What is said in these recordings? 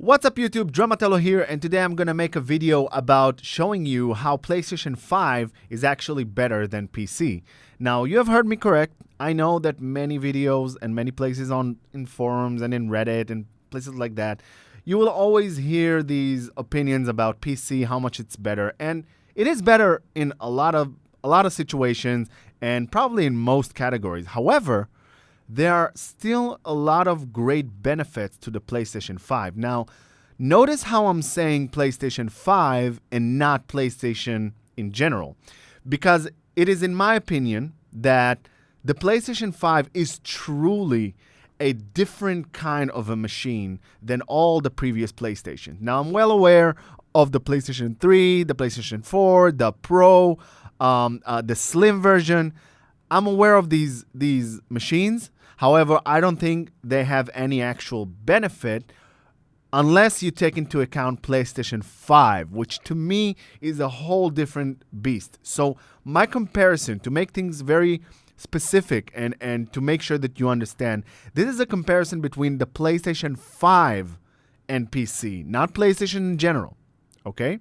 What's up YouTube, Dramatello here, and today I'm gonna make a video about showing you how PlayStation 5 is actually better than PC. Now, you have heard me correct. I know that many videos and many places in forums and in Reddit and places like that, you will always hear these opinions about PC, how much it's better, and it is better in a lot of situations and probably in most categories. However, there are still a lot of great benefits to the PlayStation 5. Now, notice how I'm saying PlayStation 5 and not PlayStation in general. Because it is, in my opinion, that the PlayStation 5 is truly a different kind of a machine than all the previous PlayStations. Now, I'm well aware of the PlayStation 3, the PlayStation 4, the Pro, the Slim version. I'm aware of these machines. However, I don't think they have any actual benefit unless you take into account PlayStation 5, which to me is a whole different beast. So my comparison, to make things very specific and to make sure that you understand, this is a comparison between the PlayStation 5 and PC, not PlayStation in general. Okay?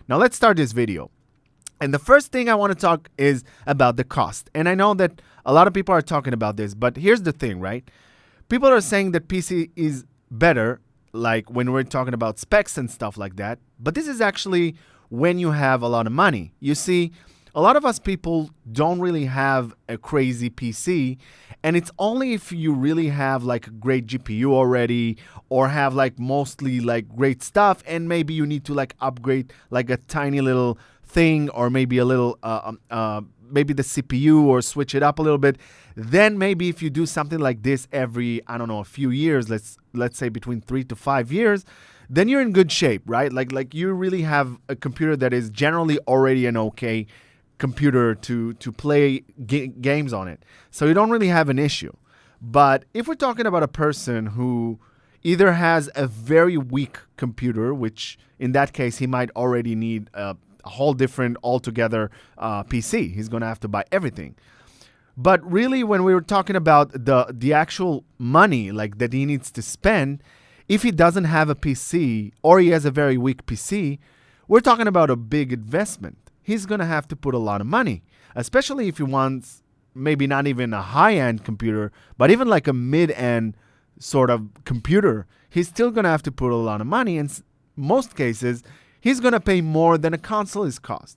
Now let's start this video. And the first thing I want to talk is about the cost. And I know that a lot of people are talking about this, but here's the thing, right? People are saying that PC is better, like when we're talking about specs and stuff like that. But this is actually when you have a lot of money. You see, a lot of us people don't really have a crazy PC. And it's only if you really have like a great GPU already or have like mostly like great stuff and maybe you need to like upgrade like a tiny little thing or maybe a little maybe the CPU or switch it up a little bit, then maybe if you do something like this every, I don't know, a few years, let's say between 3 to 5 years, then you're in good shape, right? Like you really have a computer that is generally already an okay computer to play games on it. So you don't really have an issue. But if we're talking about a person who either has a very weak computer, which in that case he might already need a whole different altogether PC. He's going to have to buy everything. But really, when we were talking about the actual money like that he needs to spend, if he doesn't have a PC or he has a very weak PC, we're talking about a big investment. He's going to have to put a lot of money, especially if he wants maybe not even a high-end computer, but even like a mid-end sort of computer. He's still going to have to put a lot of money. In most cases, he's going to pay more than a console is cost.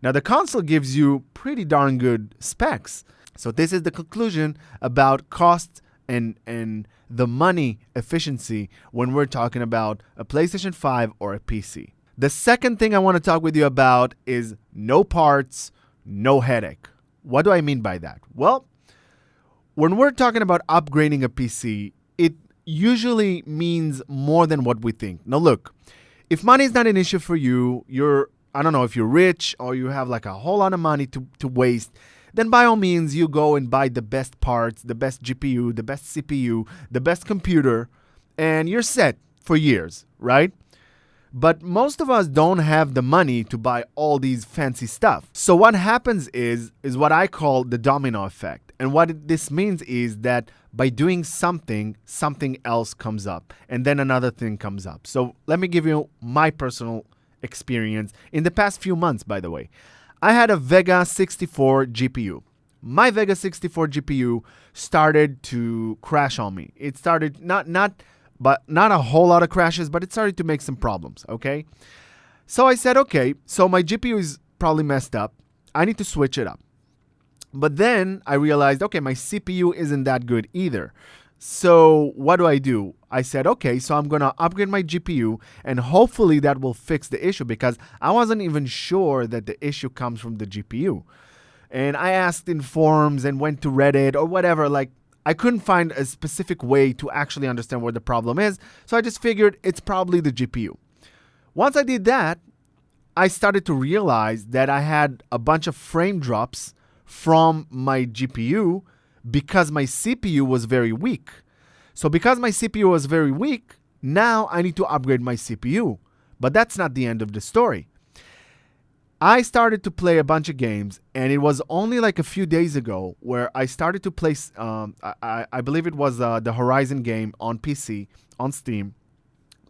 Now, the console gives you pretty darn good specs. So this is the conclusion about cost and the money efficiency when we're talking about a PlayStation 5 or a PC. The second thing I want to talk with you about is no parts, no headache. What do I mean by that? Well, when we're talking about upgrading a PC, it usually means more than what we think. Now, look. If money is not an issue for you, I don't know, if you're rich or you have like a whole lot of money to waste, then by all means you go and buy the best parts, the best GPU, the best CPU, the best computer, and you're set for years, right? But most of us don't have the money to buy all these fancy stuff. So what happens is what I call the domino effect. And what this means is that by doing something, something else comes up. And then another thing comes up. So let me give you my personal experience in the past few months, by the way. I had a Vega 64 GPU. My Vega 64 GPU started to crash on me. It started not a whole lot of crashes, but it started to make some problems, okay? So I said, okay, so my GPU is probably messed up. I need to switch it up. But then I realized, okay, my CPU isn't that good either. So what do? I said, okay, so I'm going to upgrade my GPU and hopefully that will fix the issue because I wasn't even sure that the issue comes from the GPU. And I asked in forums and went to Reddit or whatever, like I couldn't find a specific way to actually understand what the problem is. So I just figured it's probably the GPU. Once I did that, I started to realize that I had a bunch of frame drops from my GPU because my CPU was very weak. So because my CPU was very weak, now I need to upgrade my CPU. But that's not the end of the story. I started to play a bunch of games, and it was only like a few days ago where I started to play, I believe it was the Horizon game on PC, on Steam.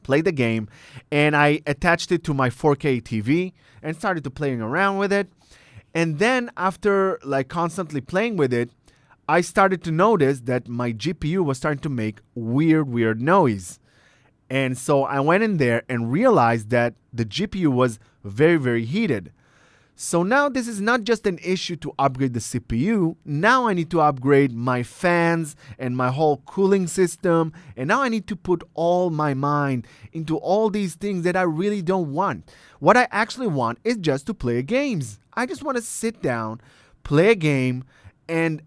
played the game, and I attached it to my 4K TV and started to playing around with it. And then after like constantly playing with it, I started to notice that my GPU was starting to make weird noise. And so I went in there and realized that the GPU was very heated. So now this is not just an issue to upgrade the CPU. Now I need to upgrade my fans and my whole cooling system. And now I need to put all my mind into all these things that I really don't want. What I actually want is just to play games. I just want to sit down, play a game, and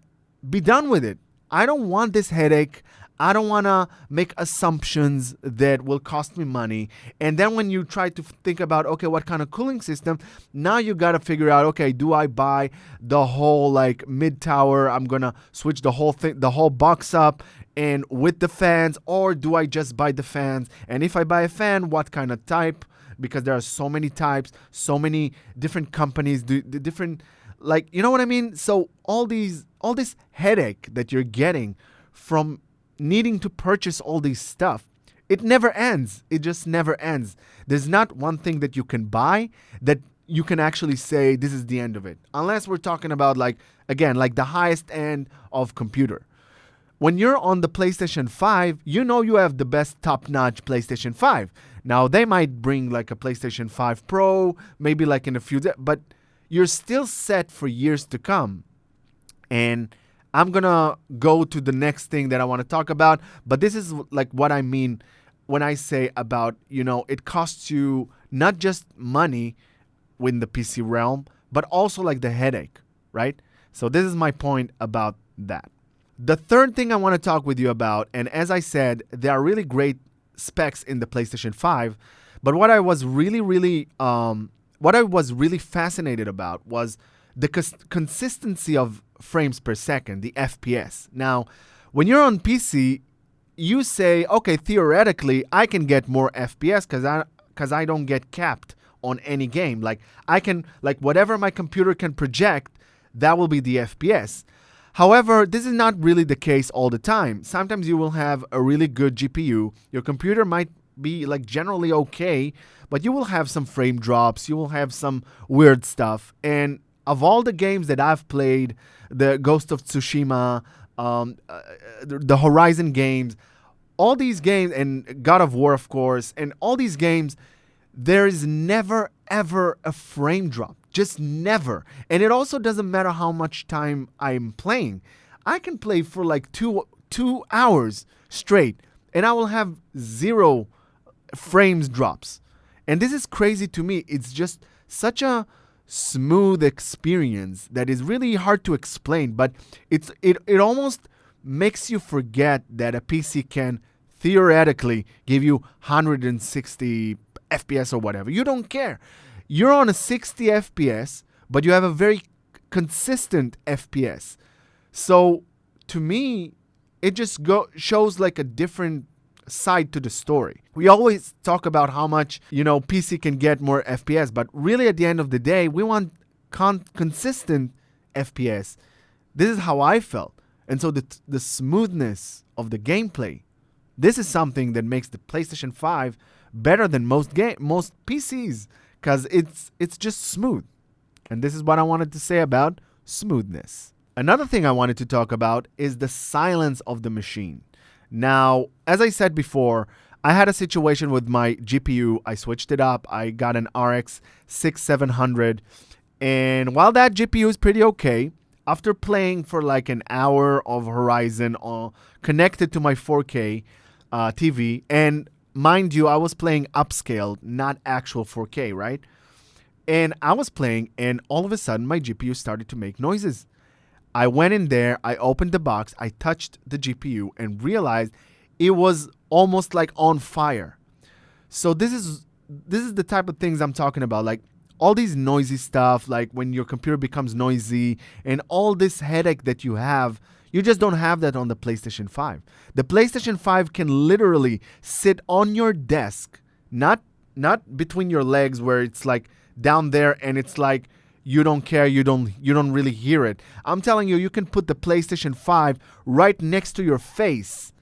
be done with it. I don't want this headache. I don't want to make assumptions that will cost me money. And then when you try to think about, okay, what kind of cooling system, now you got to figure out, okay, do I buy the whole like mid tower? I'm going to switch the whole thing, the whole box up and with the fans, or do I just buy the fans? And if I buy a fan, what kind of type? Because there are so many types, so many different companies, the different, like, you know what I mean? So all this headache that you're getting from needing to purchase all these stuff, it never ends. It just never ends. There's not one thing that you can buy that you can actually say this is the end of it. Unless we're talking about like, again, like the highest end of computer. When you're on the PlayStation 5, you know you have the best top-notch PlayStation 5. Now, they might bring like a PlayStation 5 Pro, maybe like in a few days, but you're still set for years to come. And I'm going to go to the next thing that I want to talk about, but this is like what I mean when I say about, you know, it costs you not just money in the PC realm, but also like the headache, right? So this is my point about that. The third thing I want to talk with you about, and as I said, there are really great specs in the PlayStation 5, but what I was really fascinated about was the consistency of frames per second, the FPS. Now, when you're on PC, you say, okay, theoretically, I can get more FPS because I don't get capped on any game. Like I can, like whatever my computer can project, that will be the FPS. However, this is not really the case all the time. Sometimes you will have a really good GPU. Your computer might be like generally okay, but you will have some frame drops. You will have some weird stuff. And of all the games that I've played, the Ghost of Tsushima, the Horizon games, all these games, and God of War, of course, and all these games, there is never, ever a frame drop. Just never. And it also doesn't matter how much time I'm playing. I can play for like two hours straight, and I will have 0 frames drops. And this is crazy to me. It's just such a smooth experience that is really hard to explain, but it almost makes you forget that a PC can theoretically give you 160 FPS or whatever. You don't care. You're on a 60 FPS, but you have a very consistent FPS. So to me, it just shows like a different side to the story. We always talk about how much, you know, PC can get more FPS, but really at the end of the day, we want consistent FPS. This is how I felt. And so the smoothness of the gameplay, this is something that makes the PlayStation 5 better than most PCs, because it's just smooth. And this is what I wanted to say about smoothness. Another thing I wanted to talk about is the silence of the machine. Now, as I said before, I had a situation with my GPU. I switched it up. I got an RX 6700. And while that GPU is pretty okay, after playing for like an hour of Horizon connected to my 4K TV, and mind you, I was playing upscaled, not actual 4K, right? And I was playing, and all of a sudden, my GPU started to make noises. I went in there, I opened the box, I touched the GPU, and realized it was almost like on fire. So this is the type of things I'm talking about, like all these noisy stuff, like when your computer becomes noisy, and all this headache that you have. You just don't have that on the PlayStation 5. The PlayStation 5 can literally sit on your desk, not between your legs where it's like down there and it's like you don't care, you don't really hear it. I'm telling you, you can put the PlayStation 5 right next to your face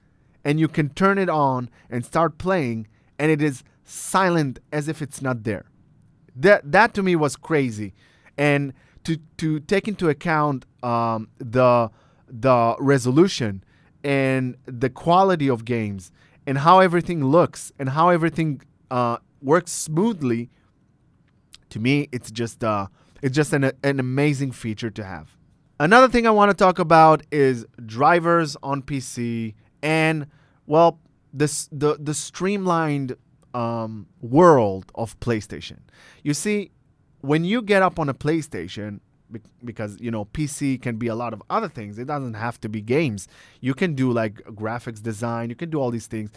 and you can turn it on and start playing, and it is silent as if it's not there. That to me was crazy. And to take into account the resolution and the quality of games and how everything looks and how everything works smoothly, to me it's just an amazing feature to have. Another thing I want to talk about is drivers on PC and, well, the streamlined world of PlayStation. You see, when you get up on a PlayStation, because PC can be a lot of other things. It doesn't have to be games. You can do like graphics design. You can do all these things.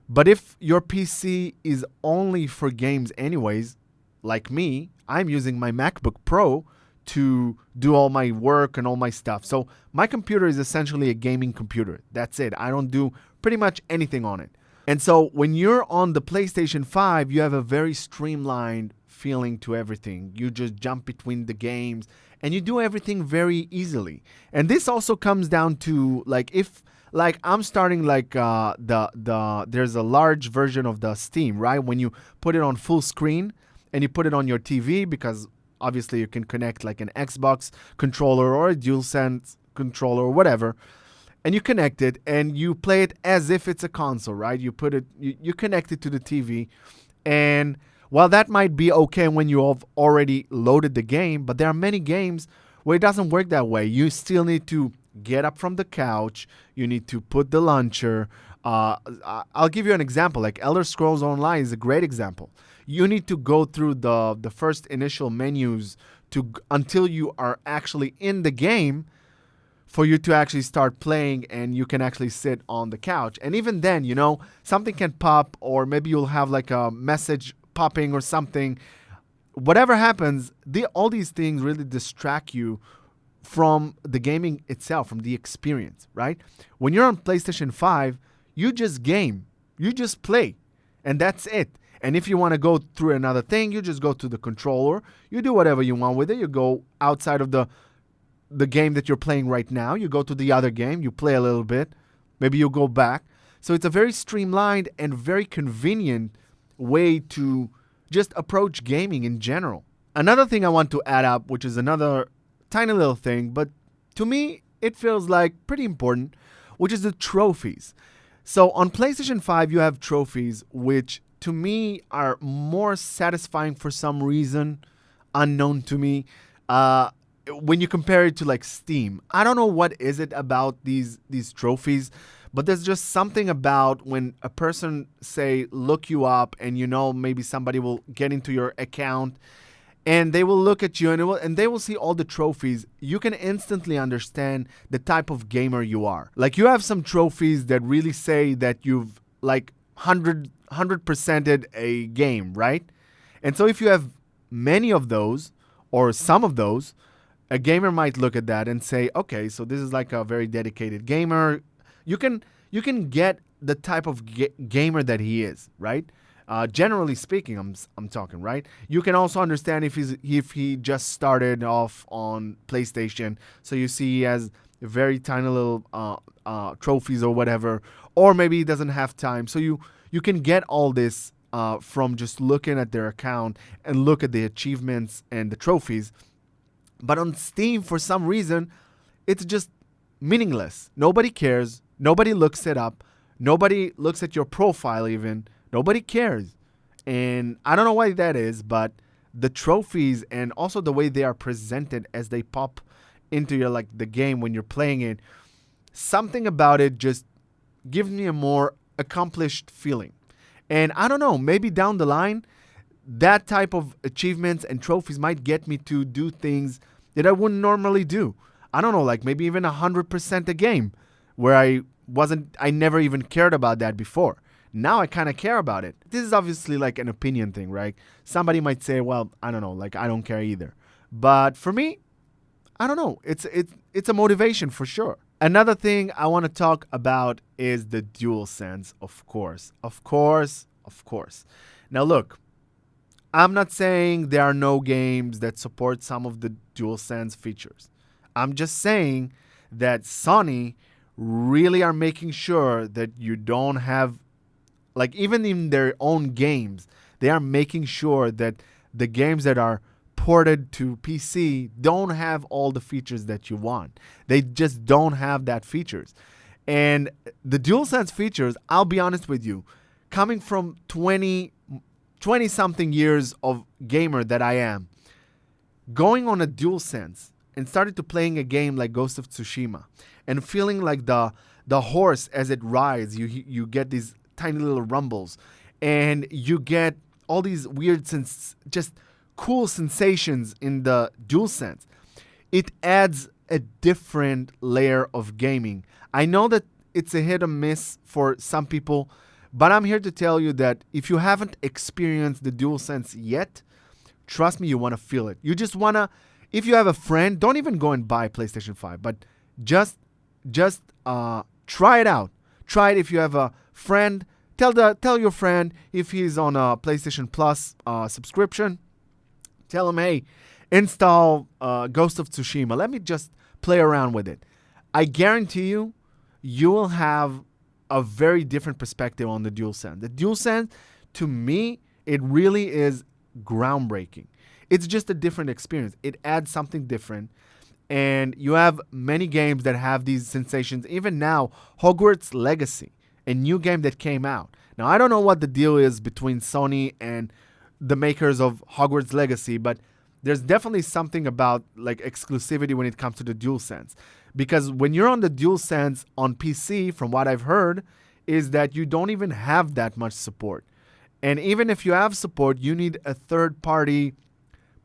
But if your PC is only for games anyways, like me, I'm using my MacBook Pro to do all my work and all my stuff. So my computer is essentially a gaming computer. That's it. I don't do pretty much anything on it. And so when you're on the PlayStation 5, you have a very streamlined feeling to everything. You just jump between the games and you do everything very easily. And this also comes down to like I'm starting there's a large version of the Steam, right? When you put it on full screen and you put it on your TV, because obviously you can connect like an Xbox controller or a DualSense controller or whatever, and you connect it and you play it as if it's a console, right? You connect it to the TV, and while that might be okay when you have already loaded the game, but there are many games where it doesn't work that way. You still need to get up from the couch. You need to put the launcher. I'll give you an example. Like Elder Scrolls Online is a great example. You need to go through the first initial menus until you are actually in the game for you to actually start playing, and you can actually sit on the couch. And even then, something can pop, or maybe you'll have like a message popping or something. Whatever happens, all these things really distract you from the gaming itself, from the experience, right? When you're on PlayStation 5, you just game, you just play, and that's it. And if you want to go through another thing, you just go to the controller, you do whatever you want with it. You go outside of the game that you're playing right now, you go to the other game, you play a little bit, maybe you go back. So it's a very streamlined and very convenient way to just approach gaming in general. Another thing I want to add up, which is another tiny little thing, but to me it feels like pretty important, which is the trophies. So on PlayStation 5 you have trophies which to me are more satisfying for some reason unknown to me when you compare it to like Steam. I don't know what is it about these trophies, but there's just something about when a person, say, look you up and maybe somebody will get into your account and they will look at you and they will see all the trophies. You can instantly understand the type of gamer you are. Like you have some trophies that really say that you've like 100%ed a game, right? And so if you have many of those or some of those, a gamer might look at that and say, okay, so this is like a very dedicated gamer. You can get the type of gamer that he is, right? Generally speaking, I'm talking, right? You can also understand if he just started off on PlayStation, so you see he has very tiny little trophies or whatever, or maybe he doesn't have time. So you can get all this from just looking at their account and look at the achievements and the trophies. But on Steam, for some reason, it's just meaningless. Nobody cares. Nobody looks it up. Nobody looks at your profile even. Nobody cares. And I don't know why that is, but the trophies and also the way they are presented as they pop into your the game when you're playing it, something about it just gives me a more accomplished feeling. And I don't know, maybe down the line, that type of achievements and trophies might get me to do things that I wouldn't normally do. I don't know, like maybe even 100% a game where I never even cared about that before. Now I kind of care about it. This is obviously like an opinion thing, right? Somebody might say, well, I don't know, like I don't care either. But for me, I don't know. It's a motivation for sure. Another thing I want to talk about is the DualSense, of course. Of course. Now look, I'm not saying there are no games that support some of the DualSense features. I'm just saying that Sony really are making sure that you don't have Like even in their own games, they are making sure that the games that are ported to PC don't have all the features that you want. They just don't have that features. And the DualSense features, I'll be honest with you, coming from 20 something years of gamer that I am, going on a DualSense and started to playing a game like Ghost of Tsushima and feeling like the horse as it rides, you get these tiny little rumbles and you get all these weird just cool sensations in the DualSense. It adds a different layer of gaming. I know that it's a hit or miss for some people, but I'm here to tell you that if you haven't experienced the DualSense yet, trust me, you want to feel it. You just want to, if you have a friend, don't even go and buy PlayStation 5, but just try it out. Try it if you have a friend. Tell your friend if he's on a PlayStation Plus subscription. Tell him, hey, install Ghost of Tsushima. Let me just play around with it. I guarantee you, you will have a very different perspective on the DualSense. The DualSense, to me, it really is groundbreaking. It's just a different experience. It adds something different. And you have many games that have these sensations. Even now, Hogwarts Legacy, a new game that came out. Now, I don't know what the deal is between Sony and the makers of Hogwarts Legacy, but there's definitely something about like exclusivity when it comes to the DualSense. Because when you're on the DualSense on PC, from what I've heard, is that you don't even have that much support. And even if you have support, you need a third-party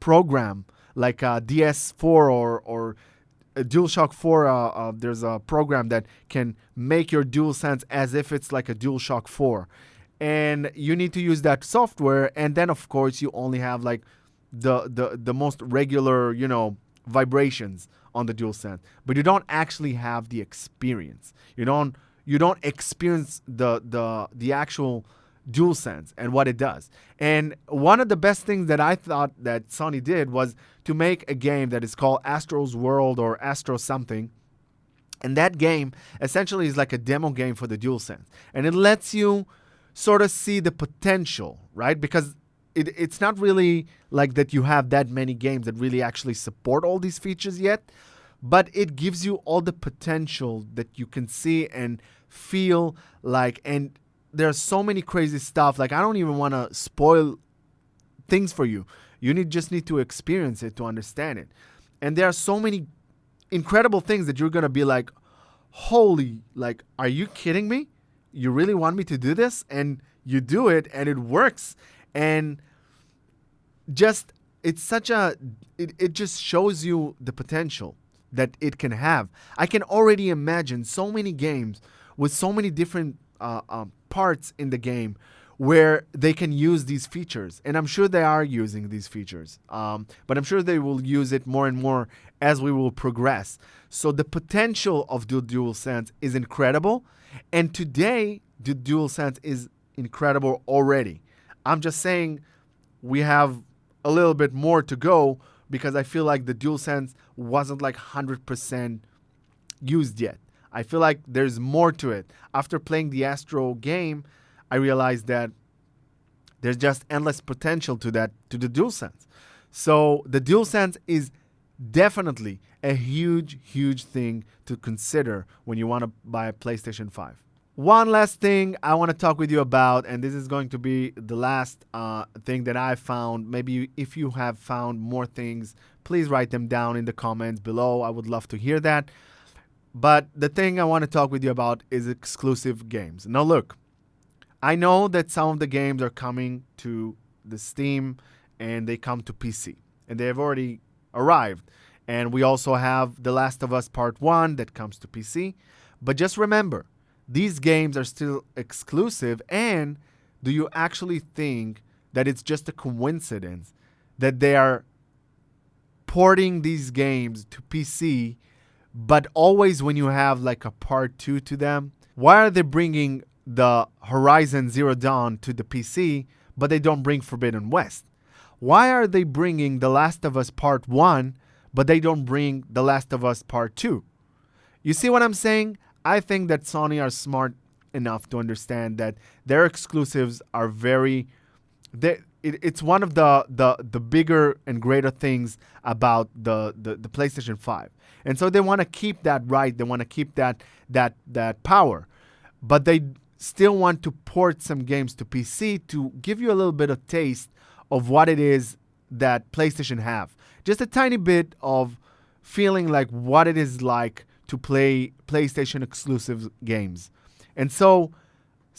program like DS4 or a DualShock 4. There's a program that can make your DualSense as if it's like a DualShock 4. And you need to use that software. And then, of course, you only have like the most regular, vibrations on the DualSense. But you don't actually have the experience. You don't experience the actual DualSense and what it does. And one of the best things that I thought that Sony did was to make a game that is called Astro's World or Astro something. And that game essentially is like a demo game for the DualSense. And it lets you sort of see the potential, right? Because it's not really like that you have that many games that really actually support all these features yet. But it gives you all the potential that you can see and feel like. And there's so many crazy stuff. Like, I don't even want to spoil things for you. You just need to experience it to understand it. And there are so many incredible things that you're going to be like, holy, like, are you kidding me? You really want me to do this? And you do it and it works. And just, it's such a, it just shows you the potential that it can have. I can already imagine so many games with so many different parts in the game where they can use these features. And I'm sure they are using these features. But I'm sure they will use it more and more as we will progress. So the potential of the DualSense is incredible. And today, the DualSense is incredible already. I'm just saying we have a little bit more to go because I feel like the DualSense wasn't like 100% used yet. I feel like there's more to it. After playing the Astro game, I realized that there's just endless potential to the DualSense. So the DualSense is definitely a huge, huge thing to consider when you want to buy a PlayStation 5. One last thing I want to talk with you about, and this is going to be the last thing that I found. Maybe if you have found more things, please write them down in the comments below. I would love to hear that. But the thing I want to talk with you about is exclusive games. Now look, I know that some of the games are coming to the Steam and they come to PC. And they have already arrived. And we also have The Last of Us Part 1 that comes to PC. But just remember, these games are still exclusive. And do you actually think that it's just a coincidence that they are porting these games to PC, but always when you have like a part 2 to them? Why are they bringing the Horizon Zero Dawn to the PC, but they don't bring Forbidden West? Why are they bringing The Last of Us Part 1, but they don't bring The Last of Us Part 2? You see what I'm saying? I think that Sony are smart enough to understand that their exclusives are it's one of the bigger and greater things about the PlayStation 5. And so they want to keep that right. They want to keep that power. But they still want to port some games to PC to give you a little bit of taste of what it is that PlayStation have. Just a tiny bit of feeling like what it is like to play PlayStation exclusive games. And so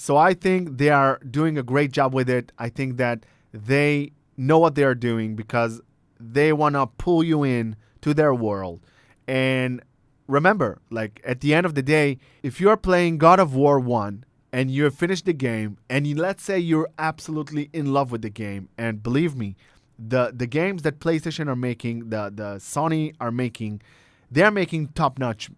I think they are doing a great job with it. I think that they know what they are doing because they want to pull you in to their world. And remember, like at the end of the day, if you're playing God of War 1 and you have finished the game and let's say you're absolutely in love with the game, and believe me, the games that PlayStation are making, the Sony are making, they're making top-notch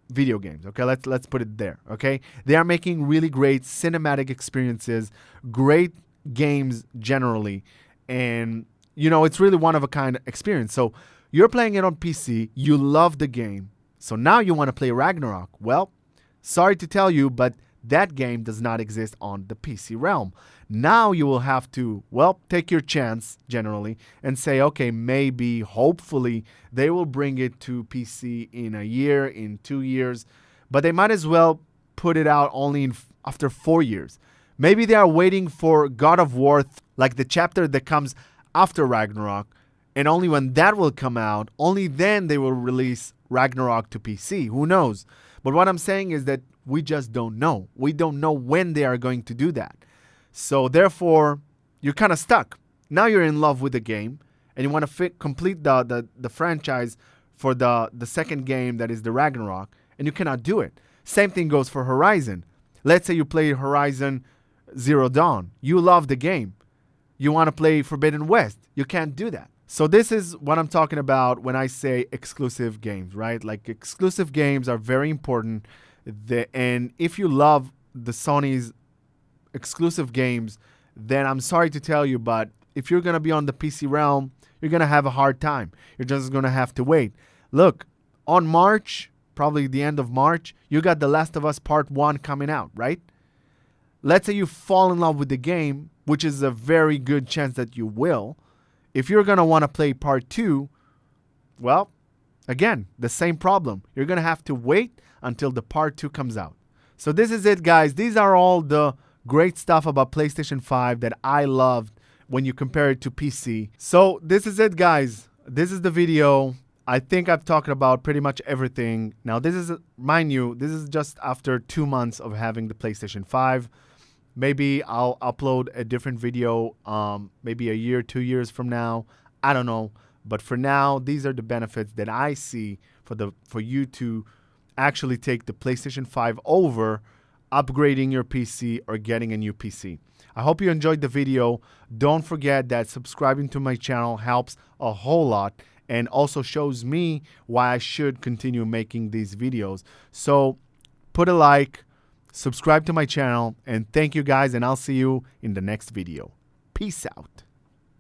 video games. Okay, let's put it there. Okay, they are making really great cinematic experiences, great games generally, and it's really one of a kind experience. So you're playing it on PC, you love the game, so now you want to play Ragnarok. Well, sorry to tell you, but that game does not exist on the PC realm. Now you will have to, take your chance generally and say, okay, maybe, hopefully, they will bring it to PC in a year, in 2 years, but they might as well put it out only after 4 years. Maybe they are waiting for God of War, like the chapter that comes after Ragnarok, and only when that will come out, only then they will release Ragnarok to PC. Who knows? But what I'm saying is that we just don't know. We don't know when they are going to do that. So therefore, you're kind of stuck. Now you're in love with the game, and you want to complete the franchise for the second game that is the Ragnarok, and you cannot do it. Same thing goes for Horizon. Let's say you play Horizon Zero Dawn. You love the game. You want to play Forbidden West. You can't do that. So this is what I'm talking about when I say exclusive games, right? Like exclusive games are very important. And if you love the Sony's exclusive games, then I'm sorry to tell you, but if you're going to be on the PC realm, you're going to have a hard time. You're just going to have to wait. Look, on March, probably the end of March, you got The Last of Us Part 1 coming out, right? Let's say you fall in love with the game, which is a very good chance that you will. If you're going to want to play Part 2, well, again, the same problem. You're going to have to wait until the Part 2 comes out. So this is it, guys. These are all the great stuff about PlayStation 5 that I loved when you compare it to PC. So this is it, guys. This is the video. I think I've talked about pretty much everything. Now, this is, mind you, this is just after 2 months of having the PlayStation 5. Maybe I'll upload a different video maybe a year, 2 years from now. I don't know. But for now, these are the benefits that I see for you to actually take the PlayStation 5 over upgrading your PC or getting a new PC. I hope you enjoyed the video. Don't forget that subscribing to my channel helps a whole lot and also shows me why I should continue making these videos. So put a like, subscribe to my channel, and thank you guys, and I'll see you in the next video. Peace out.